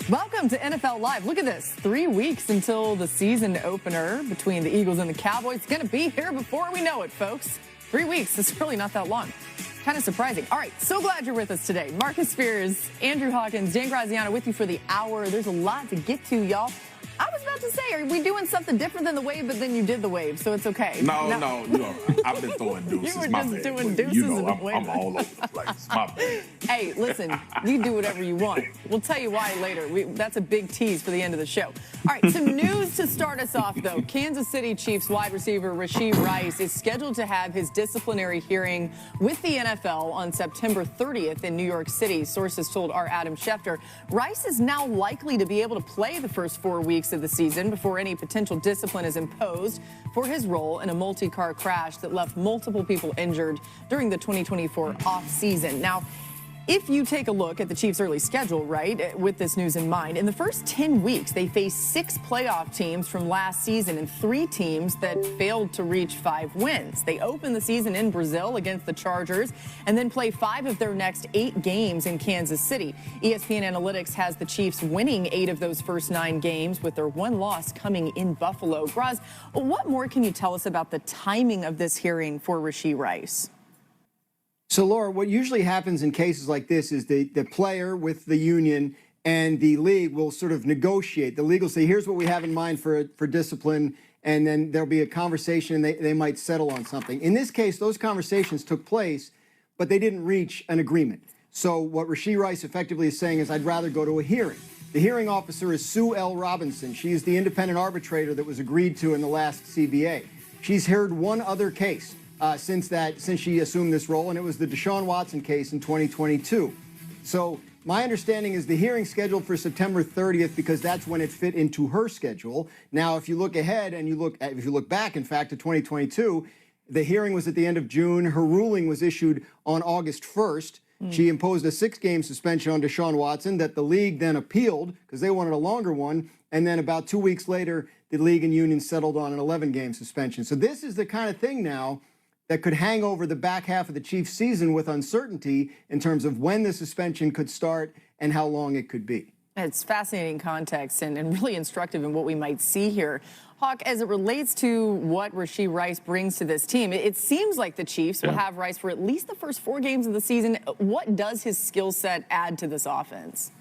Welcome to NFL Live. Look at this. 3 weeks until the season opener between the Eagles and the Cowboys. It's going to be here before we know it, folks. 3 weeks. It's really not that long. Kind of surprising. All right, so glad you're with us today. Marcus Spears, Andrew Hawkins, Dan Graziano with you for the hour. There's a lot to get to, y'all. I was about to say, are we doing something different than the wave, but then you did the wave, so it's okay. No, I've been throwing deuces. You were my just bad. doing deuces. You know, I'm all over the place. My bad. Hey, listen, you do whatever you want. We'll tell you why later. That's a big tease for the end of the show. All right, some news to start us off, though. Kansas City Chiefs wide receiver Rashee Rice is scheduled to have his disciplinary hearing with the NFL on September 30th in New York City. Sources told our Adam Schefter. Rice is now likely to be able to play the first 4 weeks of the season before any potential discipline is imposed for his role in a multi-car crash that left multiple people injured during the 2024 offseason. Now, if you take a look at the Chiefs' early schedule, right, with this news in mind, in the first 10 weeks, they faced 6 playoff teams from last season and 3 teams that failed to reach 5 wins. They opened the season in Brazil against the Chargers and then play 5 of their next 8 games in Kansas City. ESPN Analytics has the Chiefs winning 8 of those first 9 games, with their 1 loss coming in Buffalo. Graz, what more can you tell us about the timing of this hearing for Rashee Rice? So, Laura, what usually happens in cases like this is the player with the union and the league will sort of negotiate. The league will say, here's what we have in mind for discipline, and then there'll be a conversation, and they might settle on something. In this case, those conversations took place, but they didn't reach an agreement. So what Rashee Rice effectively is saying is, I'd rather go to a hearing. The hearing officer is Sue L. Robinson. She's the independent arbitrator that was agreed to in the last CBA. She's heard one other case since she assumed this role, and it was the Deshaun Watson case in 2022. So my understanding is the hearing scheduled for September 30th because that's when it fit into her schedule. Now, if you look ahead and if you look back, in fact, to 2022, the hearing was at the end of June. Her ruling was issued on August 1st. She imposed a 6-game suspension on Deshaun Watson that the league then appealed because they wanted a longer one. And then about 2 weeks later, the league and union settled on an 11-game suspension. So this is the kind of thing now that could hang over the back half of the Chiefs season with uncertainty in terms of when the suspension could start and how long it could be. It's fascinating context and really instructive in what we might see here. Hawk, as it relates to what Rashee Rice brings to this team, it seems like the Chiefs will have Rice for at least the first 4 games of the season. What does his skill set add to this offense?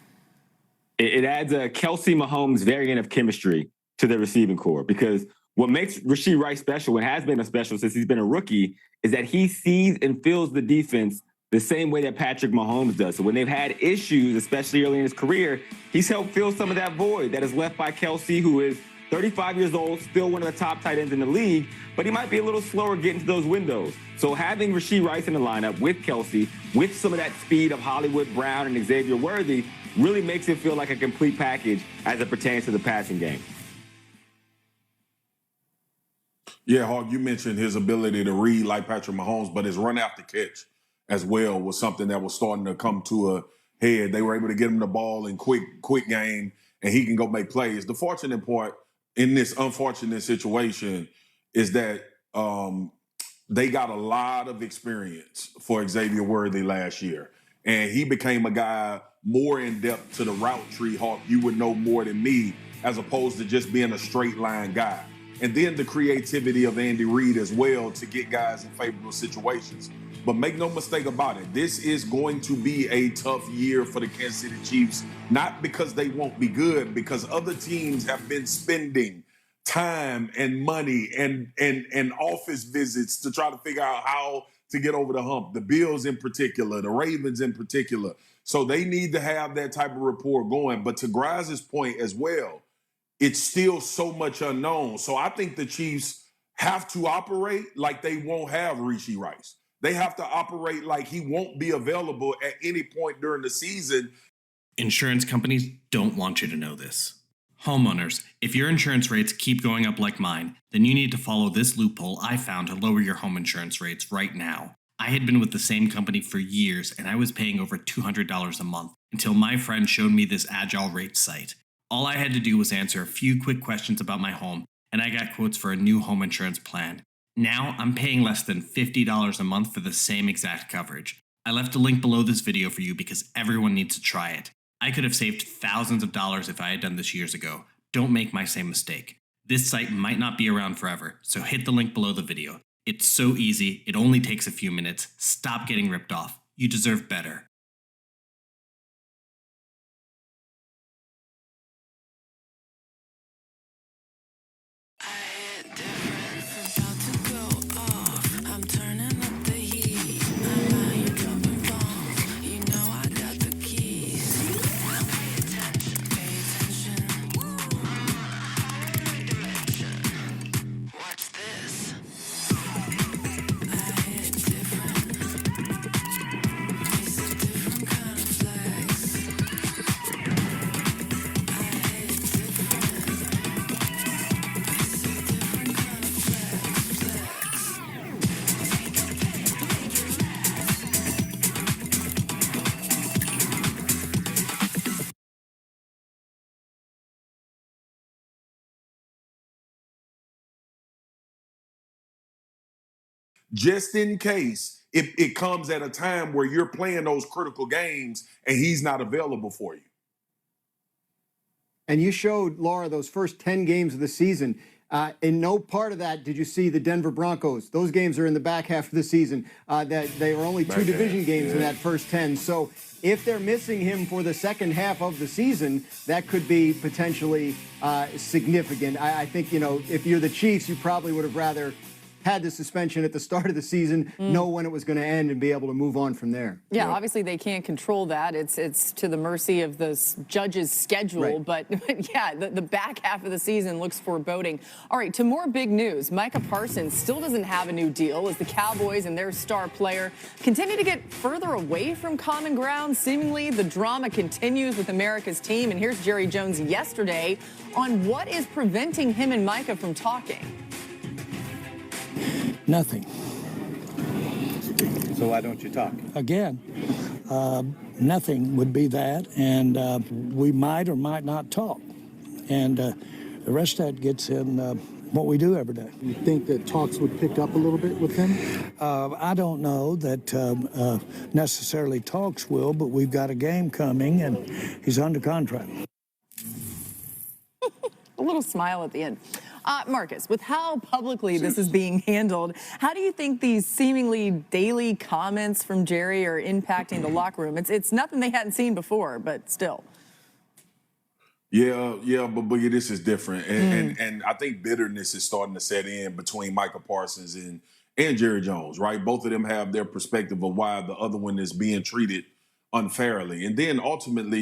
It adds a Kelsey Mahomes variant of chemistry to the receiving core, because what makes Rashee Rice special, and has been a special since he's been a rookie, is that he sees and feels the defense the same way that Patrick Mahomes does. So when they've had issues, especially early in his career, he's helped fill some of that void that is left by Kelsey, who is 35 years old, still one of the top tight ends in the league, but he might be a little slower getting to those windows. So having Rashee Rice in the lineup with Kelsey, with some of that speed of Hollywood Brown and Xavier Worthy, really makes it feel like a complete package as it pertains to the passing game. Yeah, Hawk, you mentioned his ability to read like Patrick Mahomes, but his run after catch as well was something that was starting to come to a head. They were able to get him the ball in quick game, and he can go make plays. The fortunate part in this unfortunate situation is that they got a lot of experience for Xavier Worthy last year, and he became a guy more in depth to the route tree, Hawk. You would know more than me, as opposed to just being a straight line guy. And then the creativity of Andy Reid as well to get guys in favorable situations. But make no mistake about it, this is going to be a tough year for the Kansas City Chiefs, not because they won't be good, because other teams have been spending time and money and office visits to try to figure out how to get over the hump. The Bills in particular, the Ravens in particular. So they need to have that type of rapport going. But to Graz's point as well, it's still so much unknown. So I think the Chiefs have to operate like they won't have Rashee Rice. They have to operate like he won't be available at any point during the season. Insurance companies don't want you to know this. Homeowners, if your insurance rates keep going up like mine, then you need to follow this loophole I found to lower your home insurance rates right now. I had been with the same company for years, and I was paying over $200 a month until my friend showed me this Agile Rates site. All I had to do was answer a few quick questions about my home, and I got quotes for a new home insurance plan. Now I'm paying less than $50 a month for the same exact coverage. I left a link below this video for you because everyone needs to try it. I could have saved thousands of dollars if I had done this years ago. Don't make my same mistake. This site might not be around forever, so hit the link below the video. It's so easy, it only takes a few minutes. Stop getting ripped off. You deserve better. Just in case it comes at a time where you're playing those critical games and he's not available for you. And you showed, Laura, those first 10 games of the season. In no part of that did you see the Denver Broncos. Those games are in the back half of the season. That they were only two division games in that first 10. So if they're missing him for the second half of the season, that could be potentially significant. I think, if you're the Chiefs, you probably would have rather had the suspension at the start of the season, know when it was going to end, and be able to move on from there. Yeah, obviously they can't control that. It's to the mercy of the judge's schedule. Right. But yeah, the back half of the season looks foreboding. All right, to more big news. Micah Parsons still doesn't have a new deal as the Cowboys and their star player continue to get further away from common ground. Seemingly, the drama continues with America's team. And here's Jerry Jones yesterday on what is preventing him and Micah from talking. Nothing. So why don't you talk? Again, nothing would be that, and we might or might not talk. And the rest of that gets in what we do every day. You think that talks would pick up a little bit with him? I don't know that necessarily talks will, but we've got a game coming, and he's under contract. A little smile at the end. Marcus, with how publicly this is being handled, how do you think these seemingly daily comments from Jerry are impacting the locker room? It's nothing they hadn't seen before, but still. Yeah, but Boogie, this is different. And I think bitterness is starting to set in between Micah Parsons and Jerry Jones, right? Both of them have their perspective of why the other one is being treated unfairly. And then ultimately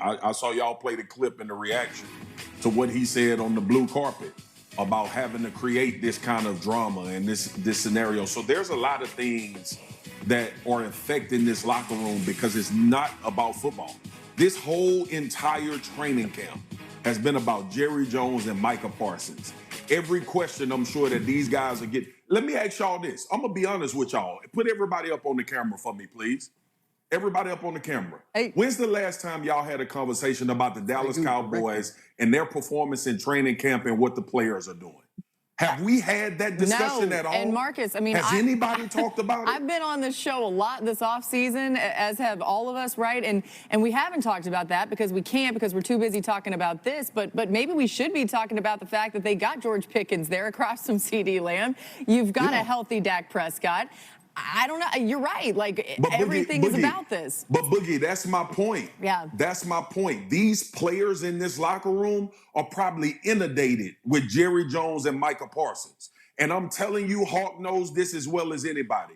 I saw y'all play the clip and the reaction to what he said on the blue carpet about having to create this kind of drama and this scenario. So there's a lot of things that are affecting this locker room because it's not about football. This whole entire training camp has been about Jerry Jones and Micah Parsons. Every question I'm sure that these guys are getting. Let me ask y'all this. I'm going to be honest with y'all. Put everybody up on the camera for me, please. Everybody up on the camera. Hey. When's the last time y'all had a conversation about the Dallas Cowboys and their performance in training camp and what the players are doing? Have we had that discussion at all? And Marcus, has anybody talked about it? I've been on this show a lot this offseason, as have all of us, right? And we haven't talked about that because we can't, because we're too busy talking about this. But maybe we should be talking about the fact that they got George Pickens there across from CeeDee Lamb. You've got a healthy Dak Prescott. I don't know. You're right. Everything is about this. But Boogie, that's my point. Yeah. That's my point. These players in this locker room are probably inundated with Jerry Jones and Micah Parsons. And I'm telling you, Hawk knows this as well as anybody.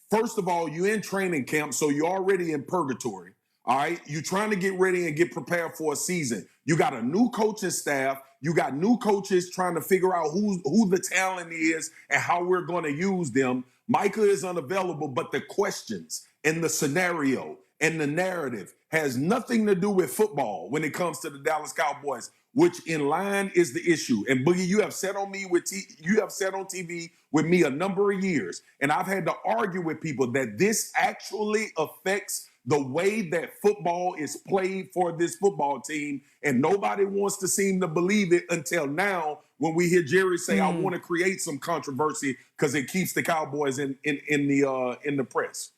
First of all, you're in training camp, so you're already in purgatory. All right? You're trying to get ready and get prepared for a season. You got a new coaching staff. You got new coaches trying to figure out who the talent is and how we're going to use them. Micah is unavailable, but the questions and the scenario and the narrative has nothing to do with football when it comes to the Dallas Cowboys, which in line is the issue. And Boogie, you have said on TV with me a number of years, and I've had to argue with people that this actually affects the way that football is played for this football team, and nobody wants to seem to believe it until now when we hear Jerry say, I want to create some controversy because it keeps the Cowboys in the press.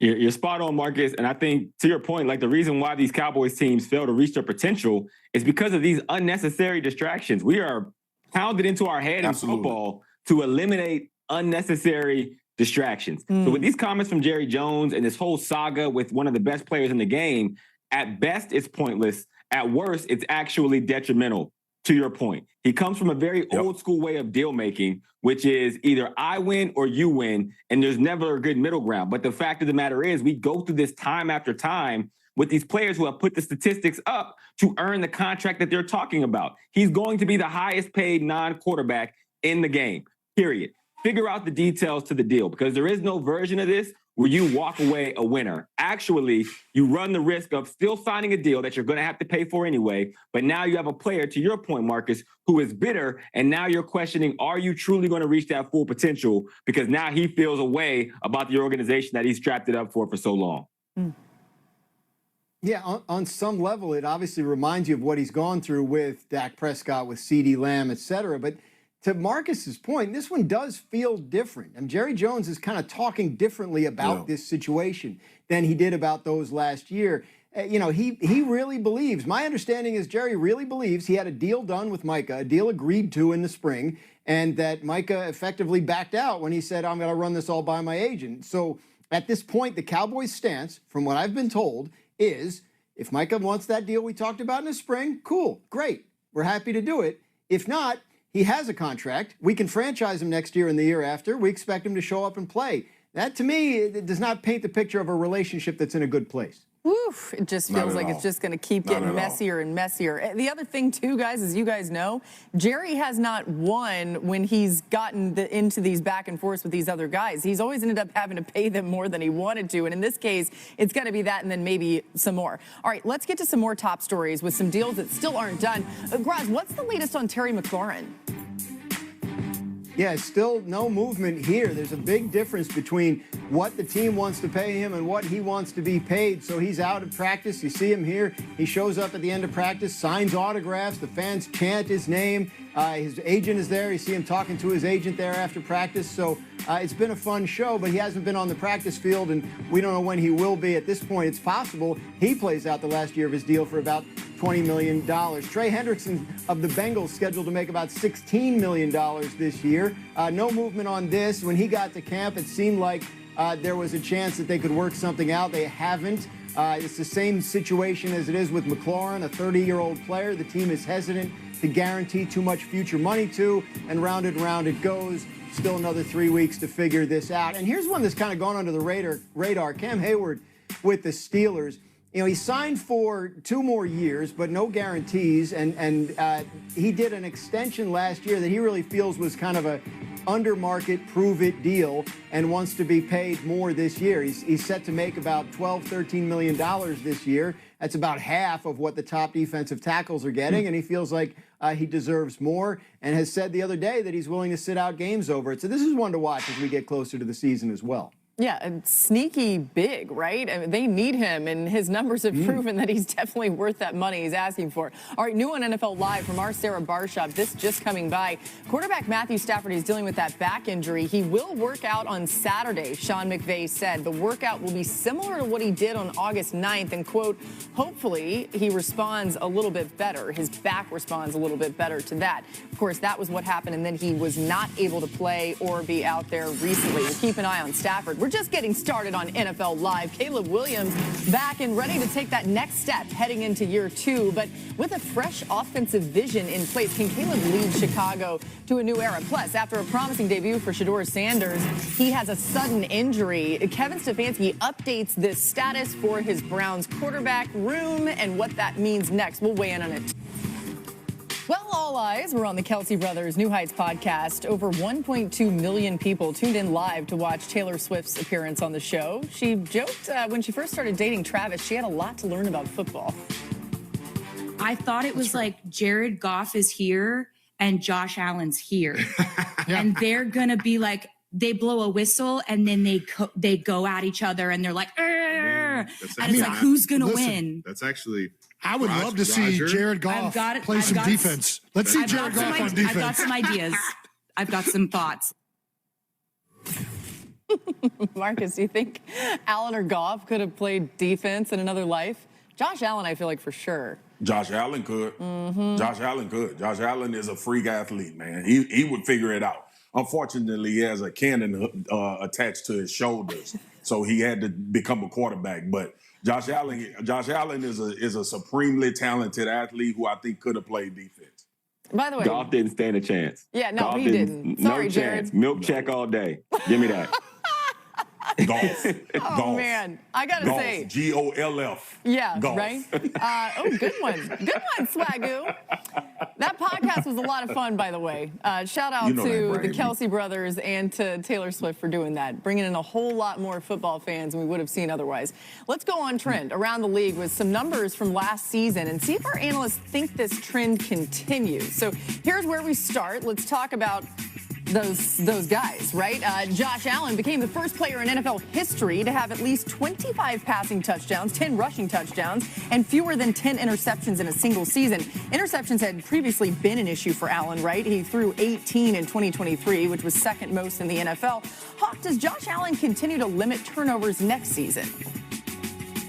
You're spot on, Marcus. And I think, to your point, like the reason why these Cowboys teams fail to reach their potential is because of these unnecessary distractions. We are pounded into our head in football to eliminate unnecessary distractions. So with these comments from Jerry Jones and this whole saga with one of the best players in the game, at best, it's pointless. At worst, it's actually detrimental, to your point. He comes from a very old school way of deal making, which is either I win or you win, and there's never a good middle ground. But the fact of the matter is we go through this time after time with these players who have put the statistics up to earn the contract that they're talking about. He's going to be the highest paid non-quarterback in the game, period. Figure out the details to the deal, because there is no version of this where you walk away a winner. Actually, you run the risk of still signing a deal that you're going to have to pay for anyway, but now you have a player, to your point, Marcus, who is bitter, and now you're questioning, are you truly going to reach that full potential? Because now he feels a way about the organization that he's strapped it up for so long. Yeah, on some level, it obviously reminds you of what he's gone through with Dak Prescott, with CeeDee Lamb, et cetera. But to Marcus's point, this one does feel different. And Jerry Jones is kind of talking differently about this situation than he did about those last year. You know, he really believes, my understanding is Jerry really believes he had a deal done with Micah, a deal agreed to in the spring, and that Micah effectively backed out when he said, I'm going to run this all by my agent. So at this point, the Cowboys' stance, from what I've been told, is if Micah wants that deal we talked about in the spring, cool, great, we're happy to do it. If not, he has a contract. We can franchise him next year and the year after. We expect him to show up and play. That, to me, it does not paint the picture of a relationship that's in a good place. Woof, it just feels like it's just going to keep getting messier and messier. The other thing, too, guys, as you guys know, Jerry has not won when he's gotten into these back and forths with these other guys. He's always ended up having to pay them more than he wanted to. And in this case, it's going to be that and then maybe some more. All right, let's get to some more top stories with some deals that still aren't done. Graz, what's the latest on Terry McLaurin? Yeah, still no movement here. There's a big difference between what the team wants to pay him and what he wants to be paid. So he's out of practice. You see him here. He shows up at the end of practice, signs autographs. The fans chant his name. His agent is there. You see him talking to his agent there after practice. So it's been a fun show, but he hasn't been on the practice field, and we don't know when he will be. At this point, it's possible he plays out the last year of his deal for about $20 million. Trey Hendrickson of the Bengals scheduled to make about $16 million this year. No movement on this. When he got to camp, it seemed like there was a chance that they could work something out. They haven't. It's the same situation as it is with McLaurin, a 30-year-old player. The team is hesitant to guarantee too much future money to, and round and round it goes. Still another 3 weeks to figure this out. And here's one that's kind of gone under the radar. Cam Hayward with the Steelers. You know, he signed for 2 more years, but no guarantees. And he did an extension last year that he really feels was kind of a under-market, prove-it deal, and wants to be paid more this year. He's set to make about $12-13 million this year. That's about half of what the top defensive tackles are getting, and he feels like he deserves more, and has said the other day that he's willing to sit out games over it. So this is one to watch as we get closer to the season as well. Yeah, and sneaky big, right? I mean, they need him, and his numbers have proven that he's definitely worth that money he's asking for. All right, new on NFL Live from our Sarah Barshop. This just coming by. Quarterback Matthew Stafford is dealing with that back injury. He will work out on Saturday, Sean McVay said. The workout will be similar to what he did on August 9th, and, quote, hopefully he responds a little bit better. His back responds a little bit better to that. Of course, that was what happened, and then he was not able to play or be out there recently. We'll keep an eye on Stafford. We're just getting started on NFL Live. Caleb Williams back and ready to take that next step heading into year 2, but with a fresh offensive vision in place. Can Caleb lead Chicago to a new era? Plus, after a promising debut for Shedeur Sanders, he has a sudden injury. Kevin Stefanski updates the status for his Browns quarterback room and what that means next. We'll weigh in on it. Well, all eyes were on the Kelsey Brothers New Heights podcast. Over 1.2 million people tuned in live to watch Taylor Swift's appearance on the show. She joked when she first started dating Travis, she had a lot to learn about football. I thought it was like Jared Goff is here and Josh Allen's here. And they're going to be like, they blow a whistle and then they go at each other and they're like, and it's like, who's going to win? That's actually... I would love to see Jared Goff play some defense. Let's see Jared Goff on defense. I've got some ideas. I've got some thoughts. Marcus, do you think Allen or Goff could have played defense in another life? Josh Allen, I feel like for sure. Josh Allen could. Josh Allen could. Josh Allen is a freak athlete, man. He would figure it out. Unfortunately, he has a cannon attached to his shoulders, so he had to become a quarterback. But Josh Allen is a supremely talented athlete who I think could have played defense. By the way, Goff didn't stand a chance. Yeah, no, Goff he didn't. Sorry, no Jared. chance. Milk check all day. Give me that. Golf. Oh, Golf. man. I got to Golf. say. Golf. Yeah, Golf. right? Good one. Good one, Swagoo. That podcast was a lot of fun, by the way. Shout out to the Kelsey brothers and to Taylor Swift for doing that, bringing in a whole lot more football fans than we would have seen otherwise. Let's go on trend around the league with some numbers from last season and see if our analysts think this trend continues. So here's where we start. Let's talk about those guys, right? Josh Allen became the first player in NFL history to have at least 25 passing touchdowns, 10 rushing touchdowns, and fewer than 10 interceptions in a single season. Interceptions had previously been an issue for Allen, right? He threw 18 in 2023, which was second most in the NFL. Hawk, does Josh Allen continue to limit turnovers next season?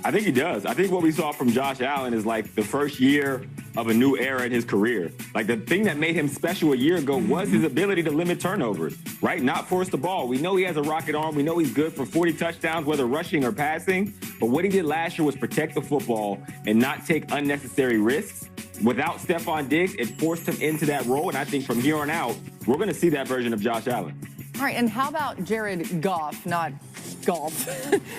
I think he does. I think what we saw from Josh Allen is like the first year of a new era in his career. Like the thing that made him special a year ago was his ability to limit turnovers, right? Not force the ball. We know he has a rocket arm. We know he's good for 40 touchdowns, whether rushing or passing. But what he did last year was protect the football and not take unnecessary risks. Without Stephon Diggs, it forced him into that role. And I think from here on out, we're going to see that version of Josh Allen. All right, and how about Jared Goff, not golf,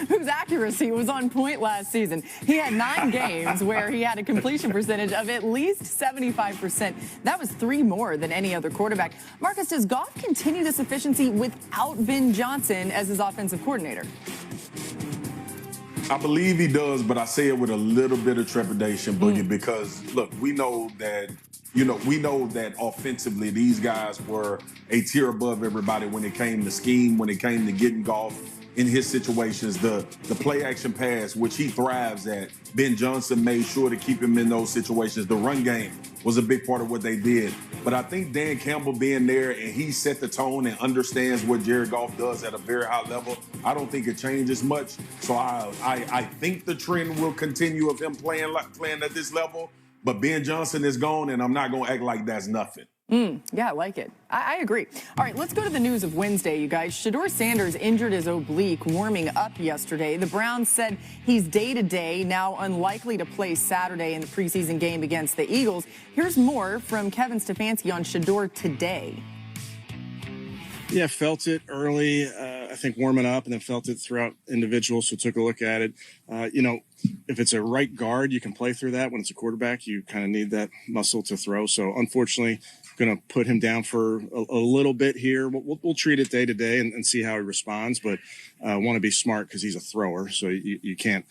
whose accuracy was on point last season? He had 9 games where he had a completion percentage of at least 75%. That was 3 more than any other quarterback. Marcus, does Goff continue this efficiency without Ben Johnson as his offensive coordinator? I believe he does, but I say it with a little bit of trepidation, Boogie, because, look, we know that offensively these guys were a tier above everybody when it came to scheme, when it came to getting Goff in his situations, the play action pass, which he thrives at. Ben Johnson made sure to keep him in those situations. The run game was a big part of what they did. But I think Dan Campbell being there and he set the tone and understands what Jared Goff does at a very high level, I don't think it changes much. So I think the trend will continue of him playing at this level. But Ben Johnson is gone, and I'm not going to act like that's nothing. Yeah, I like it. I agree. All right, let's go to the news of Wednesday, you guys. Shedeur Sanders injured his oblique warming up yesterday. The Browns said he's day-to-day, now unlikely to play Saturday in the preseason game against the Eagles. Here's more from Kevin Stefanski on Shedeur today. Yeah, felt it early, I think warming up, and then felt it throughout individuals, so took a look at it. If it's a right guard, you can play through that. When it's a quarterback, you kind of need that muscle to throw. So unfortunately, going to put him down for a little bit here. We'll treat it day to day and see how he responds, but want to be smart because he's a thrower, so you can't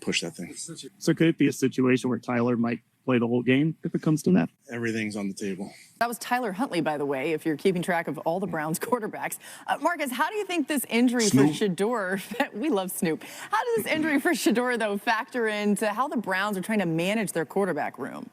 push that thing. So could it be a situation where Tyler might play the whole game if it comes to that? Everything's on the table. That was Tyler Huntley, by the way, if you're keeping track of all the Browns quarterbacks. Marcus, how do you think this injury for Shedeur, we love Snoop, how does this injury for Shedeur, though, factor into how the Browns are trying to manage their quarterback room?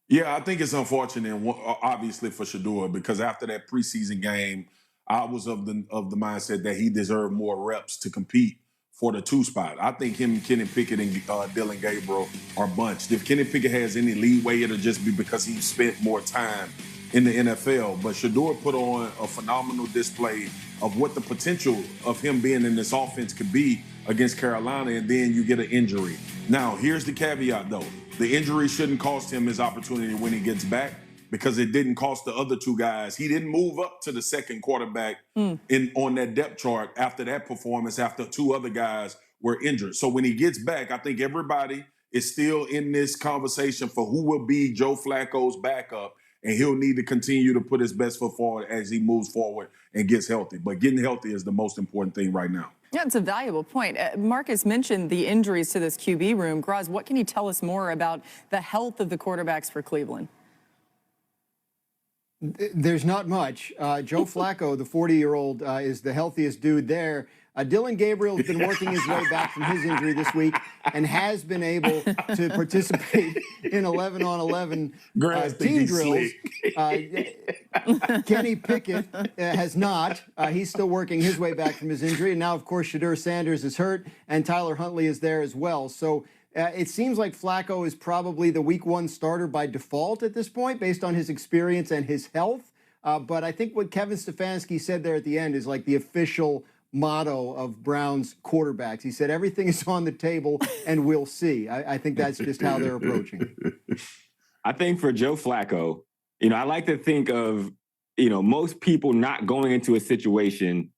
Yeah, I think it's unfortunate, obviously, for Shedeur, because after that preseason game, I was of the mindset that he deserved more reps to compete for the 2 spot. I think him, Kenny Pickett, and Dillon Gabriel are bunched. If Kenny Pickett has any leeway, it'll just be because he spent more time in the NFL. But Shedeur put on a phenomenal display of what the potential of him being in this offense could be against Carolina, and then you get an injury. Now, here's the caveat, though. The injury shouldn't cost him his opportunity when he gets back, because it didn't cost the other 2 guys. He didn't move up to the second quarterback on that depth chart after that performance, after 2 other guys were injured. So when he gets back, I think everybody is still in this conversation for who will be Joe Flacco's backup, and he'll need to continue to put his best foot forward as he moves forward and gets healthy. But getting healthy is the most important thing right now. Yeah, it's a valuable point. Marcus mentioned the injuries to this QB room. Graz, what can you tell us more about the health of the quarterbacks for Cleveland? There's not much. Joe Flacco, the 40-year-old, is the healthiest dude there. Dylan Gabriel has been working his way back from his injury this week and has been able to participate in 11-on-11 team drills. Kenny Pickett has not. He's still working his way back from his injury. And now, of course, Shedeur Sanders is hurt, and Tyler Huntley is there as well. So it seems like Flacco is probably the week 1 starter by default at this point, based on his experience and his health. But I think what Kevin Stefanski said there at the end is like the official motto of Browns quarterbacks. He said, everything is on the table and we'll see. I think that's just how they're approaching it. I think for Joe Flacco, I like to think of, most people not going into a situation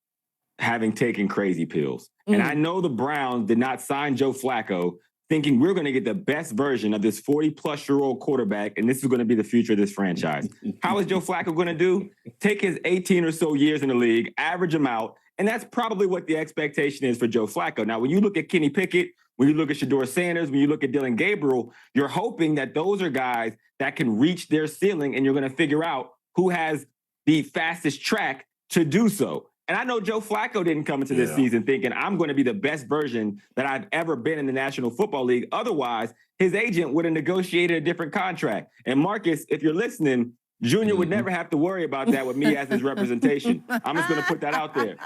having taken crazy pills. And I know the Browns did not sign Joe Flacco thinking we're going to get the best version of this 40-plus-year-old quarterback, and this is going to be the future of this franchise. How is Joe Flacco going to do? Take his 18 or so years in the league, average them out, and that's probably what the expectation is for Joe Flacco. Now, when you look at Kenny Pickett, when you look at Shedeur Sanders, when you look at Dylan Gabriel, you're hoping that those are guys that can reach their ceiling, and you're going to figure out who has the fastest track to do so. And I know Joe Flacco didn't come into this season thinking, I'm going to be the best version that I've ever been in the National Football League. Otherwise, his agent would have negotiated a different contract. And Marcus, if you're listening, Junior would never have to worry about that with me as his representation. I'm just going to put that out there.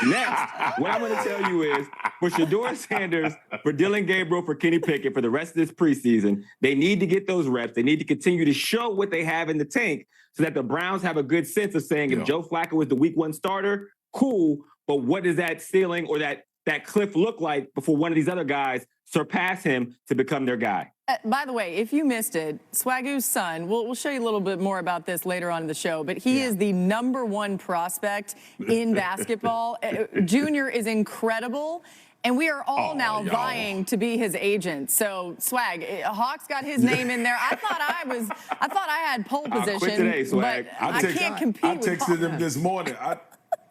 Next, what I'm going to tell you is, for Shedeur Sanders, for Dylan Gabriel, for Kenny Pickett, for the rest of this preseason, they need to get those reps. They need to continue to show what they have in the tank so that the Browns have a good sense of saying, if Joe Flacco is the week 1 starter, cool, but what does that ceiling or that cliff look like before one of these other guys surpass him to become their guy? By the way, if you missed it, Swagu's son, we'll show you a little bit more about this later on in the show, but he is the #1 prospect in basketball. Junior is incredible. And we are all now vying to be his agent. So Swag, Hawk's got his name in there. I thought I had pole position, quit today, Swag. But I can't compete with texted him this morning.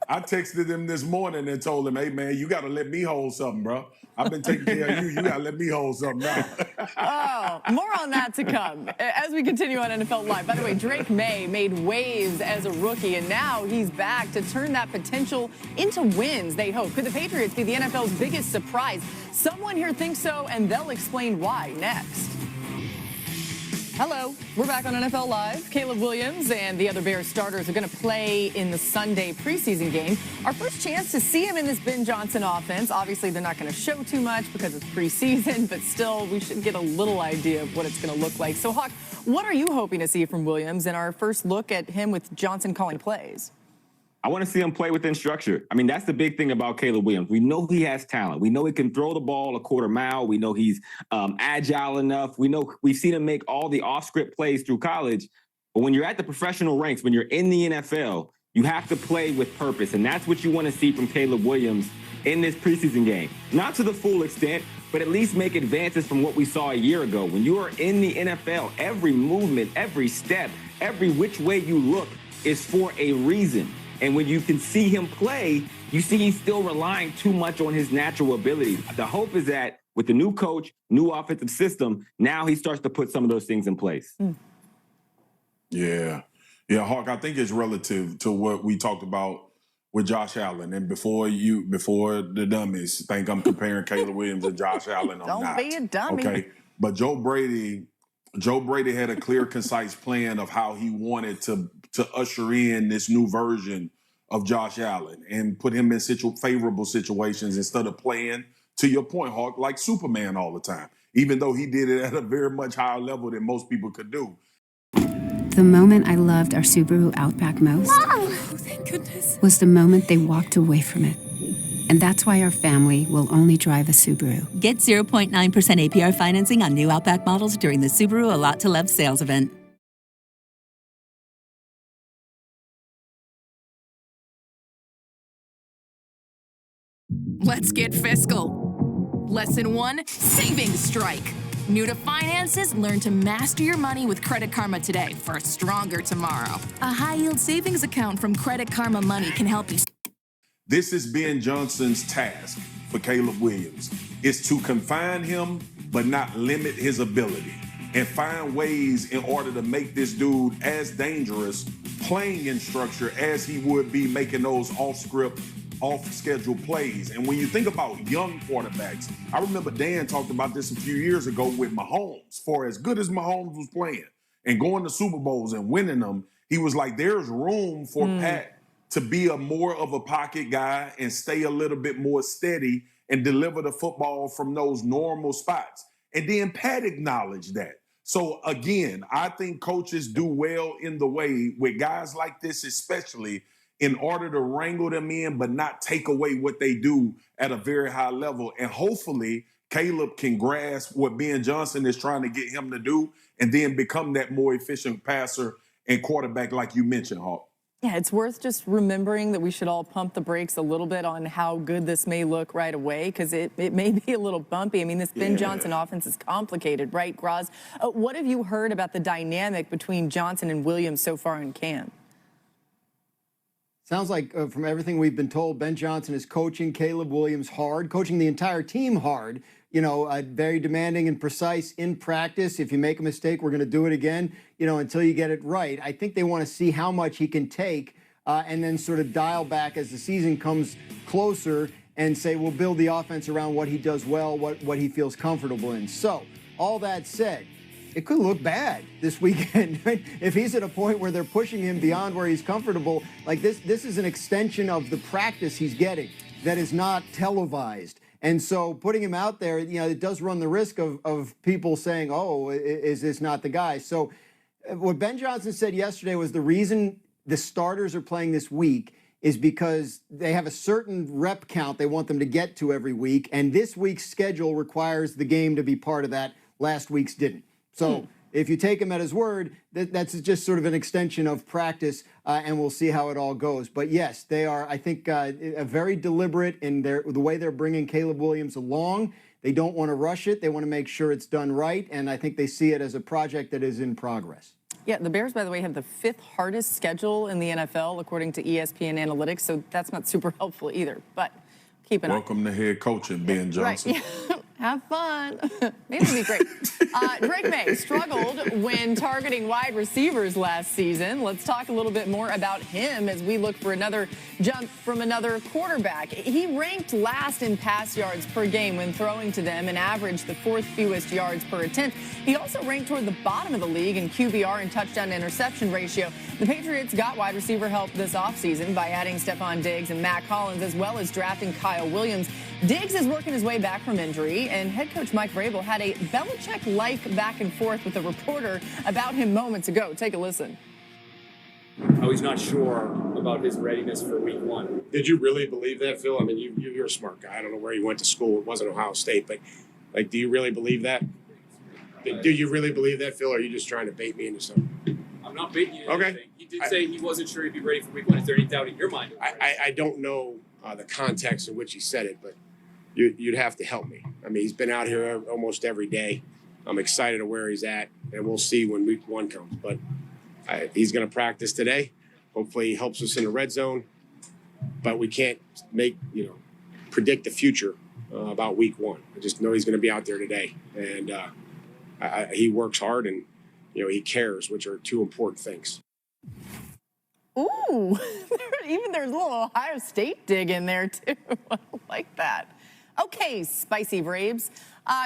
I texted him this morning and told him, hey, man, you got to let me hold something, bro. I've been taking care of you. You got to let me hold something now. More on that to come as we continue on NFL Live. By the way, Drake May made waves as a rookie, and now he's back to turn that potential into wins, they hope. Could the Patriots be the NFL's biggest surprise? Someone here thinks so, and they'll explain why next. Hello, we're back on NFL Live. Caleb Williams and the other Bears starters are going to play in the Sunday preseason game. Our first chance to see him in this Ben Johnson offense. Obviously, they're not going to show too much because it's preseason, but still, we should get a little idea of what it's going to look like. So, Hawk, what are you hoping to see from Williams in our first look at him with Johnson calling plays? I want to see him play within structure. I mean, that's the big thing about Caleb Williams. We know he has talent. We know he can throw the ball a quarter mile. We know he's agile enough. We know we've seen him make all the off-script plays through college. But when you're at the professional ranks, when you're in the NFL, you have to play with purpose. And that's what you want to see from Caleb Williams in this preseason game. Not to the full extent, but at least make advances from what we saw a year ago. When you are in the NFL, every movement, every step, every which way you look is for a reason. And when you can see him play, you see he's still relying too much on his natural ability. The hope is that with the new coach, new offensive system, now he starts to put some of those things in place. Yeah, Hawk, I think it's relative to what we talked about with Josh Allen. And before the dummies think I'm comparing Caleb Williams and Josh Allen, I'm not. Don't be a dummy. Okay, but Joe Brady had a clear, concise plan of how he wanted to usher in this new version of Josh Allen and put him in favorable situations instead of playing, to your point, Hawk, like Superman all the time, even though he did it at a very much higher level than most people could do. The moment I loved our Subaru Outback most thank goodness, was the moment they walked away from it. And that's why our family will only drive a Subaru. Get 0.9% APR financing on new Outback models during the Subaru A Lot to Love sales event. Let's get fiscal. Lesson 1, savings strike. New to finances, learn to master your money with Credit Karma today for a stronger tomorrow. A high-yield savings account from Credit Karma Money can help you. This is Ben Johnson's task for Caleb Williams, is to confine him but not limit his ability and find ways in order to make this dude as dangerous playing in structure as he would be making those off-schedule plays. And when you think about young quarterbacks, I remember Dan talked about this a few years ago with Mahomes. For as good as Mahomes was playing and going to Super Bowls and winning them, he was like, there's room for Pat to be a more of a pocket guy and stay a little bit more steady and deliver the football from those normal spots. And then Pat acknowledged that. So again, I think coaches do well in the way with guys like this, especially in order to wrangle them in, but not take away what they do at a very high level. And hopefully Caleb can grasp what Ben Johnson is trying to get him to do and then become that more efficient passer and quarterback like you mentioned, Hawk. Yeah, it's worth just remembering that we should all pump the brakes a little bit on how good this may look right away, because it may be a little bumpy. I mean, this Ben Johnson offense is complicated, right, Graz? What have you heard about the dynamic between Johnson and Williams so far in camp? Sounds like from everything we've been told, Ben Johnson is coaching Caleb Williams hard, coaching the entire team hard. You know, very demanding and precise in practice. If you make a mistake, we're going to do it again, you know, until you get it right. I think they want to see how much he can take and then sort of dial back as the season comes closer and say, we'll build the offense around what he does well, what he feels comfortable in. So, all that said, it could look bad this weekend, right? If he's at a point where they're pushing him beyond where he's comfortable, like this is an extension of the practice he's getting that is not televised. And so putting him out there, you know, it does run the risk of people saying, oh, is this not the guy? So what Ben Johnson said yesterday was the reason the starters are playing this week is because they have a certain rep count they want them to get to every week. And this week's schedule requires the game to be part of that. Last week's didn't. So if you take him at his word, that's just sort of an extension of practice, and we'll see how it all goes. But yes, they are, I think, very deliberate in the way they're bringing Caleb Williams along. They don't want to rush it. They want to make sure it's done right, and I think they see it as a project that is in progress. Yeah, the Bears, by the way, have the 5th hardest schedule in the NFL, according to ESPN Analytics, so that's not super helpful either. But keep an eye. Welcome to head coaching, Ben Johnson. Right. Yeah. Have fun. Maybe it'll be great. Drake May struggled when targeting wide receivers last season. Let's talk a little bit more about him as we look for another jump from another quarterback. He ranked last in pass yards per game when throwing to them and averaged the 4th fewest yards per attempt. He also ranked toward the bottom of the league in QBR and touchdown to interception ratio. The Patriots got wide receiver help this offseason by adding Stephon Diggs and Matt Collins, as well as drafting Kyle Williams. Diggs is working his way back from injury, and head coach Mike Vrabel had a Belichick-like back and forth with a reporter about him moments ago. Take a listen. Oh, he's not sure about his readiness for week 1. Did you really believe that, Phil? I mean, you're a smart guy. I don't know where you went to school. It wasn't Ohio State, but, like, do you really believe that? Do you really believe that, Phil, or are you just trying to bait me into something? I'm not baiting you into anything. He did say he wasn't sure he'd be ready for week 1. Is there any doubt in your mind? I don't know the context in which he said it, but you'd have to help me. I mean, he's been out here almost every day. I'm excited to where he's at, and we'll see when week 1 comes. But he's going to practice today. Hopefully he helps us in the red zone. But we can't predict the future about week 1. I just know he's going to be out there today. And he works hard and, he cares, which are 2 important things. Ooh, even there's a little Ohio State dig in there, too. I like that. Okay, spicy Braves.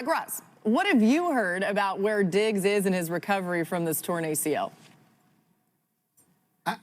Graz, what have you heard about where Diggs is in his recovery from this torn ACL?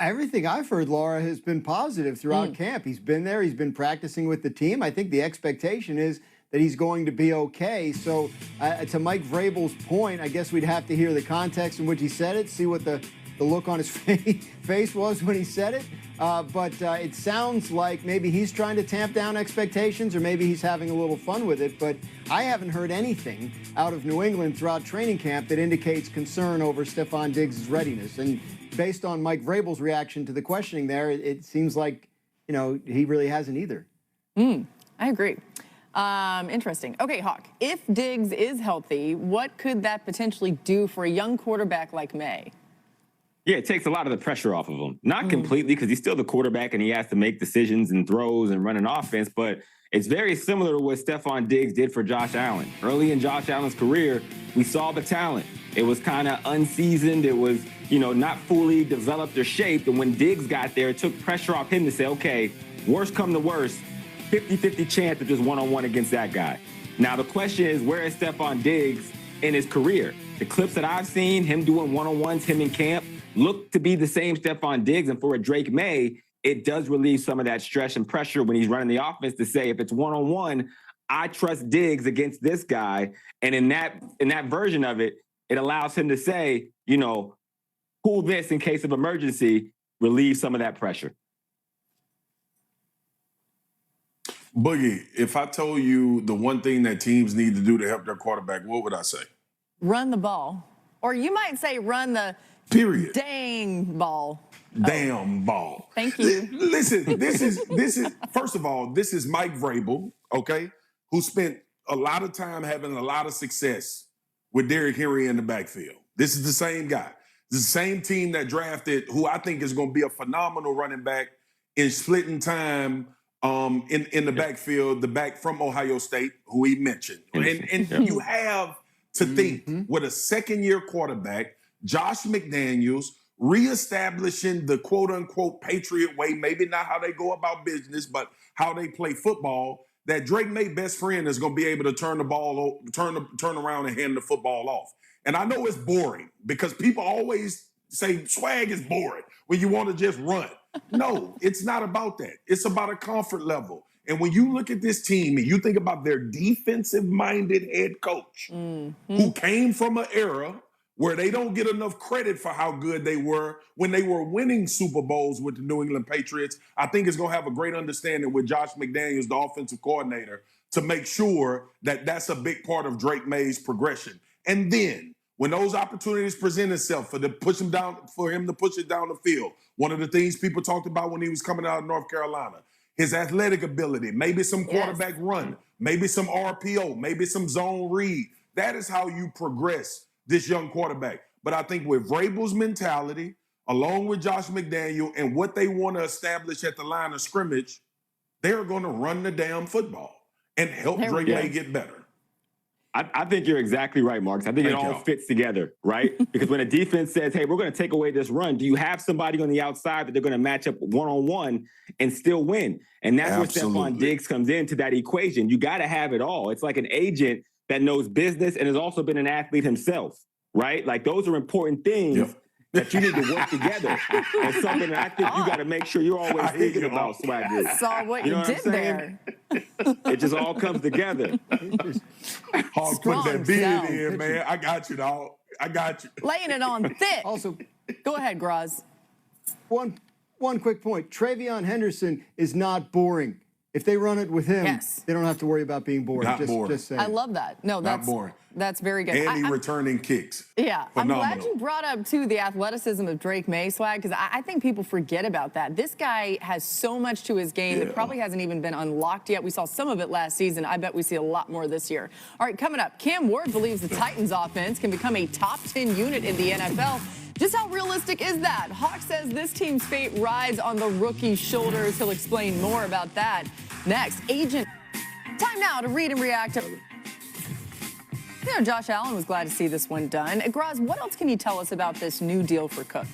Everything I've heard, Laura, has been positive throughout camp. He's been there. He's been practicing with the team. I think the expectation is that he's going to be okay. So to Mike Vrabel's point, I guess we'd have to hear the context in which he said it, see what the look on his face was when he said it. But it sounds like maybe he's trying to tamp down expectations or maybe he's having a little fun with it. But I haven't heard anything out of New England throughout training camp that indicates concern over Stephon Diggs' readiness. And based on Mike Vrabel's reaction to the questioning there, it seems like, he really hasn't either. I agree. Interesting. Okay, Hawk, if Diggs is healthy, what could that potentially do for a young quarterback like May? Yeah, it takes a lot of the pressure off of him. Not completely, because he's still the quarterback and he has to make decisions and throws and run an offense, but it's very similar to what Stephon Diggs did for Josh Allen. Early in Josh Allen's career, we saw the talent. It was kind of unseasoned. It was, not fully developed or shaped. And when Diggs got there, it took pressure off him to say, okay, worst come to worst, 50-50 chance of just one-on-one against that guy. Now, the question is, where is Stephon Diggs in his career? The clips that I've seen, him doing one-on-ones, him in camp, look to be the same Stephon Diggs. And for a Drake May, it does relieve some of that stress and pressure when he's running the offense to say, if it's one-on-one, I trust Diggs against this guy. And in that version of it, it allows him to say, you know, pull this in case of emergency, relieve some of that pressure. Boogie, if I told you the one thing that teams need to do to help their quarterback, what would I say? Run the ball. Or you might say run the dang ball. Damn ball. Thank you. Listen, this is first of all, this is Mike Vrabel, okay, who spent a lot of time having a lot of success with Derrick Henry in the backfield. This is the same guy. The same team that drafted who I think is going to be a phenomenal running back in splitting time in the backfield, the back from Ohio State, who he mentioned. And you have to think with a second-year quarterback, Josh McDaniels, reestablishing the quote-unquote Patriot way, maybe not how they go about business, but how they play football, that Drake May's best friend is going to be able to turn the ball, turn around and hand the football off. And I know it's boring because people always say swag is boring when you want to just run. No, it's not about that. It's about a comfort level. And when you look at this team and you think about their defensive-minded head coach who came from an era where they don't get enough credit for how good they were when they were winning Super Bowls with the New England Patriots, I think it's going to have a great understanding with Josh McDaniels, the offensive coordinator, to make sure that that's a big part of Drake May's progression. And then when those opportunities present itself for him to push it down the field, one of the things people talked about when he was coming out of North Carolina, his athletic ability, maybe some quarterback run, maybe some RPO, maybe some zone read. That is how you progress this young quarterback. But I think with Vrabel's mentality, along with Josh McDaniel and what they want to establish at the line of scrimmage, they're going to run the damn football and help Drake May get better. I think you're exactly right, Marcus. I think it all fits together, right? Because when a defense says, hey, we're going to take away this run, do you have somebody on the outside that they're going to match up one-on-one and still win? And that's where Stephon Diggs comes into that equation. You got to have it all. It's like an agent that knows business and has also been an athlete himself, right? Like those are important things that you need to work together. And something that I think you got to make sure you're always thinking about, Swagger. I saw what you did there. It just all comes together. Hog put that beard in, man. I got you, dog. I got you. Laying it on thick. Also, go ahead, Graz. One quick point. Travion Henderson is not boring. If they run it with him, they don't have to worry about being boring. Just saying. I love that. No, that's boring. That's very good. And returning kicks. Yeah. Phenomenal. I'm glad you brought up, too, the athleticism of Drake May, Swag, because I think people forget about that. This guy has so much to his game that probably hasn't even been unlocked yet. We saw some of it last season. I bet we see a lot more this year. All right, coming up, Cam Ward believes the Titans offense can become a top 10 unit in the NFL. Just how realistic is that? Hawk says this team's fate rides on the rookie's shoulders. He'll explain more about that next. Agent, time now to read and react. You know, Josh Allen was glad to see this one done. Graz, what else can you tell us about this new deal for Cook?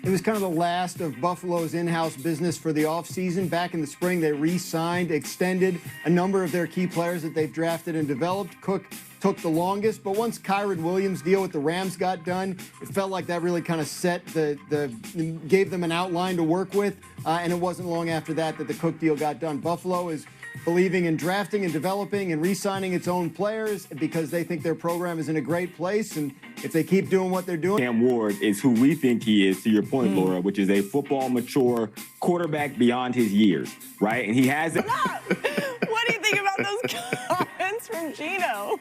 It was kind of the last of Buffalo's in-house business for the offseason. Back in the spring, they re-signed, extended a number of their key players that they've drafted and developed. Cook took the longest, but once Kyron Williams' deal with the Rams got done, it felt like that really kind of set gave them an outline to work with, and it wasn't long after that the Cook deal got done. Buffalo is believing in drafting and developing and re-signing its own players because they think their program is in a great place, and if they keep doing what they're doing. Cam Ward is who we think he is, to your point, Laura, which is a football mature quarterback beyond his years, right? And he has it. What do you think about those comments from Gino?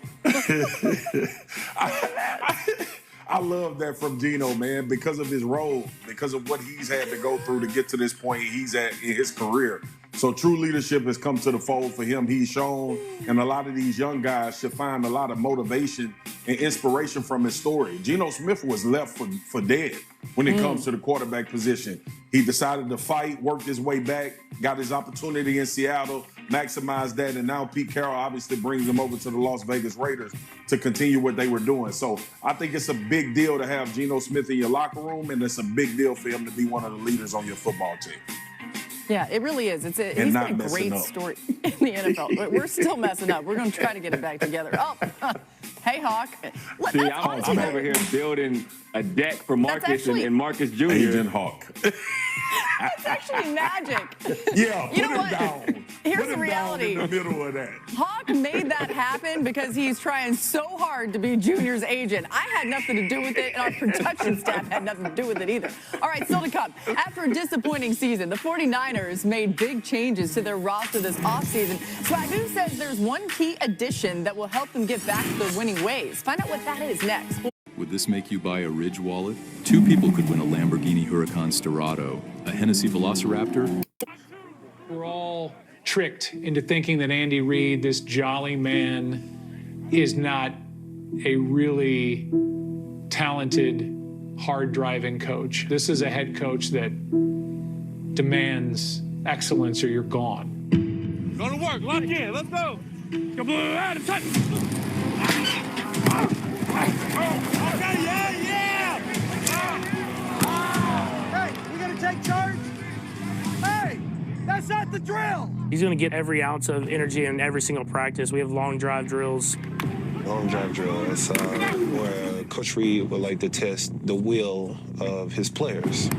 I love that from Gino, man, because of his role, because of what he's had to go through to get to this point he's at in his career. So true leadership has come to the fold for him. He's shown, and a lot of these young guys should find a lot of motivation and inspiration from his story. Geno Smith was left for dead when it comes to the quarterback position. He decided to fight, worked his way back, got his opportunity in Seattle, maximized that, and now Pete Carroll obviously brings him over to the Las Vegas Raiders to continue what they were doing. So I think it's a big deal to have Geno Smith in your locker room, and it's a big deal for him to be one of the leaders on your football team. Yeah, it really is. He's been a great story in the NFL. We're still messing up. We're going to try to get it back together. Oh, hey, Hawk. See, I'm over here building a deck for Marcus and Marcus Jr. Agent Hawk. That's actually magic. Yeah, you know put what? him down. Here's Put the him reality. down in the middle of that. Hawk made that happen because he's trying so hard to be Junior's agent. I had nothing to do with it, and our production staff had nothing to do with it either. All right, still to come. After a disappointing season, the 49ers made big changes to their roster this offseason. Swagoo says there's one key addition that will help them get back to their winning ways. Find out what that is next. Would this make you buy a Ridge wallet? 2 people could win a Lamborghini Huracan Sterrato, a Hennessy Velociraptor. We're all tricked into thinking that Andy Reid, this jolly man, is not a really talented, hard-driving coach. This is a head coach that demands excellence or you're gone. Go to work, lock in, let's go. Come on, Adam, touch. Okay, yeah. Hey, we gonna take charge? Hey, that's not the drill. He's going to get every ounce of energy in every single practice. We have long drive drills. Long drive drill is where Coach Reid would like to test the will of his players.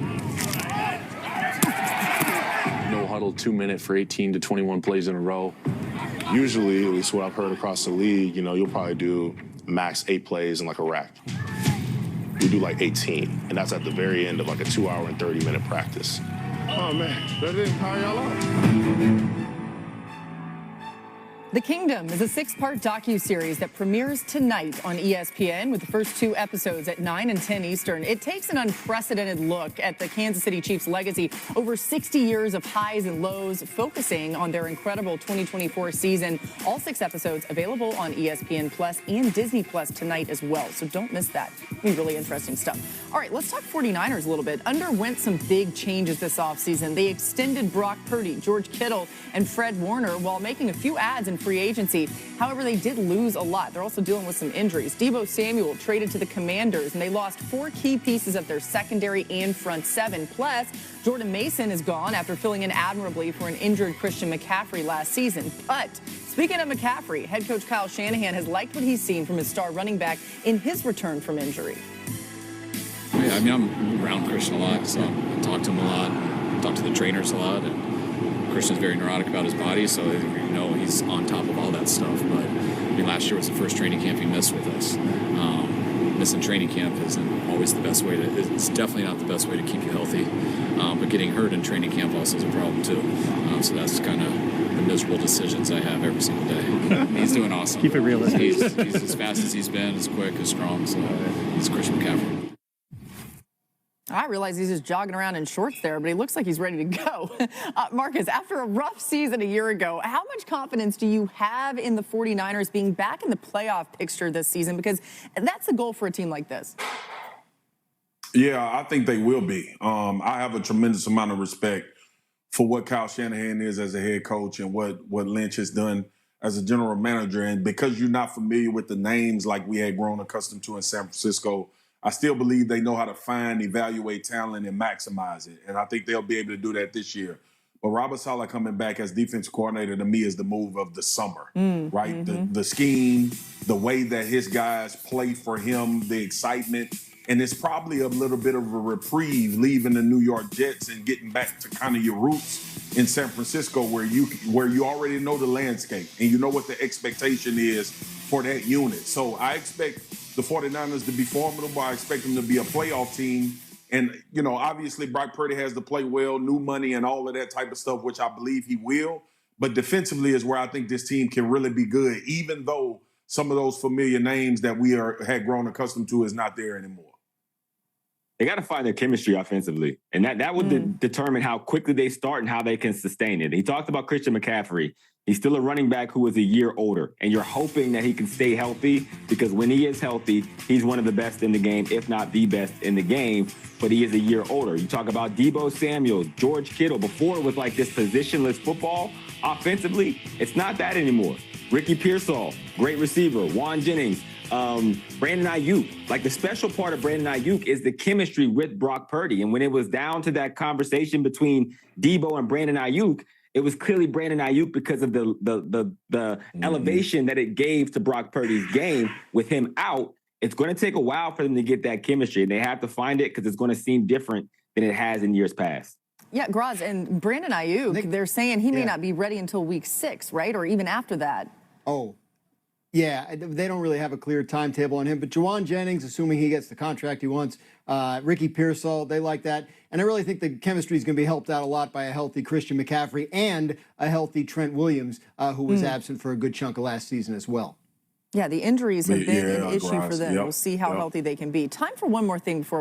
No huddle 2 minute for 18 to 21 plays in a row. Usually, at least what I've heard across the league, you'll probably do max 8 plays in like a rack. We do like 18, and that's at the very end of like a 2 hour and 30-minute practice. Oh, man, that didn't power y'all out. The Kingdom is a 6-part docuseries that premieres tonight on ESPN with the first 2 episodes at 9 and 10 Eastern. It takes an unprecedented look at the Kansas City Chiefs' legacy over 60 years of highs and lows, focusing on their incredible 2024 season. All 6 episodes available on ESPN Plus and Disney Plus tonight as well, so don't miss that. It'll be really interesting stuff. All right, let's talk 49ers a little bit. Underwent some big changes this offseason. They extended Brock Purdy, George Kittle, and Fred Warner while making a few adds in free agency. However, they did lose a lot. They're also dealing with some injuries. Deebo Samuel traded to the Commanders, and they lost 4 key pieces of their secondary and front 7. Plus, Jordan Mason is gone after filling in admirably for an injured Christian McCaffrey last season. But speaking of McCaffrey, head coach Kyle Shanahan has liked what he's seen from his star running back in his return from injury. Yeah, I'm around Christian a lot, so I talk to him a lot, talk to the trainers a lot, and Christian's very neurotic about his body, so he's on top of all that stuff. But last year was the first training camp he missed with us. Missing training camp isn't always the best way it's definitely not the best way to keep you healthy. But getting hurt in training camp also is a problem too. So that's kind of the miserable decisions I have every single day. He's doing awesome. Keep it realistic. He's as fast as he's been, as quick, as strong. So he's Christian McCaffrey. I realize he's just jogging around in shorts there, but he looks like he's ready to go. Marcus, after a rough season a year ago, how much confidence do you have in the 49ers being back in the playoff picture this season? Because that's the goal for a team like this. Yeah, I think they will be. I have a tremendous amount of respect for what Kyle Shanahan is as a head coach and what Lynch has done as a general manager. And because you're not familiar with the names like we had grown accustomed to in San Francisco, I still believe they know how to find, evaluate talent, and maximize it. And I think they'll be able to do that this year. But Robert Saleh coming back as defensive coordinator, to me, is the move of the summer, right? Mm-hmm. The scheme, the way that his guys play for him, the excitement. And it's probably a little bit of a reprieve leaving the New York Jets and getting back to kind of your roots in San Francisco where you already know the landscape and you know what the expectation is for that unit. So I expect the 49ers to be formidable. I expect them to be a playoff team. And, obviously Brock Purdy has to play well, new money and all of that type of stuff, which I believe he will. But defensively is where I think this team can really be good, even though some of those familiar names that we had grown accustomed to is not there anymore. They got to find their chemistry offensively. And that would determine how quickly they start and how they can sustain it. He talked about Christian McCaffrey. He's still a running back who is a year older. And you're hoping that he can stay healthy because when he is healthy, he's one of the best in the game, if not the best in the game. But he is a year older. You talk about Deebo Samuel, George Kittle. Before it was like this positionless football. Offensively, it's not that anymore. Ricky Pearsall, great receiver. Juan Jennings, Brandon Ayuk. Like, the special part of Brandon Ayuk is the chemistry with Brock Purdy. And when it was down to that conversation between Debo and Brandon Ayuk, it was clearly Brandon Ayuk because of the elevation that it gave to Brock Purdy's game. With him out, it's going to take a while for them to get that chemistry. And they have to find it because it's going to seem different than it has in years past. Yeah, Graz, and Brandon Ayuk, they're saying he may not be ready until week 6, right? Or even after that. Oh, yeah, they don't really have a clear timetable on him. But Juwan Jennings, assuming he gets the contract he wants, Ricky Pearsall, they like that. And I really think the chemistry is going to be helped out a lot by a healthy Christian McCaffrey and a healthy Trent Williams, who was absent for a good chunk of last season as well. Yeah, the injuries have been an issue for them. Yep. We'll see how healthy they can be. Time for one more thing before